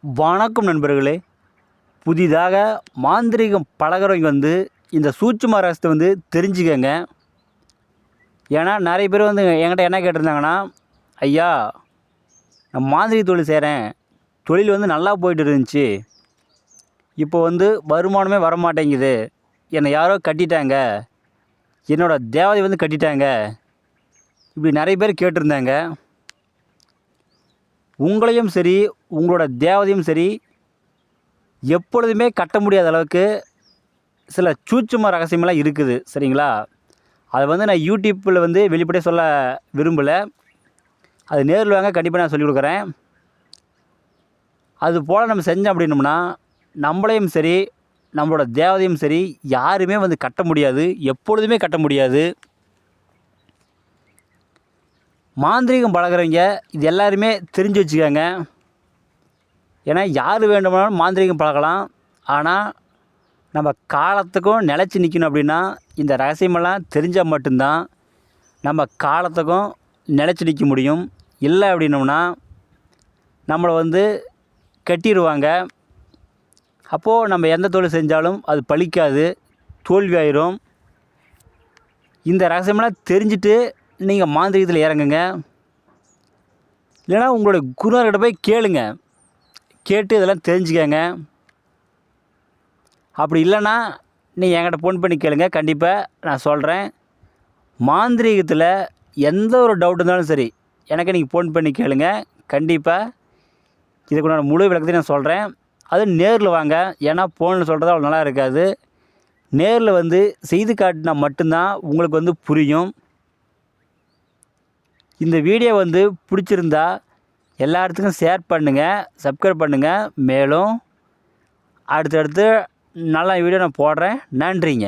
வணக்கம் நண்பர்களே. புதிதாக மாந்திரீகம் பழகுறவங்க இந்த சூட்சும ரகசியத்தை தெரிஞ்சுக்கங்க. ஏன்னா நிறைய பேர் என்கிட்ட என்ன கேட்டிருந்தாங்கன்னா, ஐயா நான் மாந்திரீக தொழில் செய்கிறேன், தொழில் நல்லா போயிட்டு இருந்துச்சு, இப்போ வருமானமே வரமாட்டேங்குது, என்னை யாரோ கட்டிட்டாங்க, என்னோடய தேவதை கட்டிட்டாங்க, இப்படி நிறைய பேர் கேட்டிருந்தாங்க. உங்களையும் சரி உங்களோட தேவதையும் சரி எப்பொழுதுமே கட்ட முடியாத அளவுக்கு சில சூட்சும ரகசியமெல்லாம் இருக்குது, சரிங்களா? அதை நான் யூடியூப்பில் வெளிப்படையாக சொல்ல விரும்பலை. அது நேரில் வாங்க, கண்டிப்பாக நான் சொல்லிக் கொடுக்குறேன். அது போல் நம்ம செஞ்சோம் அப்படின்னோம்னா நம்மளையும் சரி நம்மளோட தேவதையும் சரி யாருமே கட்ட முடியாது, எப்பொழுதுமே கட்ட முடியாது. மாந்திரீகம் பழகிறவங்க இது எல்லாருமே தெரிஞ்சு வச்சுக்கோங்க. ஏன்னா யார் வேண்டுமானாலும் மாந்திரீகம் பழகலாம். ஆனால் நம்ம காலத்துக்கும் நிலச்சி நிற்கணும் அப்படின்னா இந்த ரகசியமெல்லாம் தெரிஞ்சால் மட்டும்தான் நம்ம காலத்துக்கும் நிலச்சி நிற்க முடியும். இல்லை அப்படின்னோம்னா நம்மளை கட்டிடுவாங்க. அப்போது நம்ம எந்த தொழில் செஞ்சாலும் அது பலிக்காது, தோல்வியாயிரும். இந்த ரகசியமெல்லாம் தெரிஞ்சுட்டு நீங்கள் மாந்திரீகத்தில் இறங்குங்க. இல்லைனா உங்களுடைய குருநாதர்கிட்ட போய் கேளுங்க, கேட்டு இதெல்லாம் தெரிஞ்சுக்கங்க. அப்படி இல்லைன்னா நீங்கள் என்கிட்ட ஃபோன் பண்ணி கேளுங்க, கண்டிப்பாக நான் சொல்கிறேன். மாந்திரீகத்தில் எந்த ஒரு டவுட் இருந்தாலும் சரி எனக்கு நீங்கள் ஃபோன் பண்ணி கேளுங்க, கண்டிப்பாக இதுக்குண்டான முழு விளக்கத்தையும் நான் சொல்கிறேன். அது நேரில் வாங்க. ஏன்னா ஃபோனில் சொல்கிறது அவ்வளோ நல்லா இருக்காது. நேரில் செய்து காட்டினா மட்டும்தான் உங்களுக்கு புரியும். இந்த வீடியோ பிடிச்சிருந்தா எல்லா இடத்துக்கும் ஷேர் பண்ணுங்கள், சப்ஸ்கிரைப் பண்ணுங்கள். மேலும் அடுத்தடுத்து நல்ல வீடியோ நான் போடுறேன். நன்றிங்க.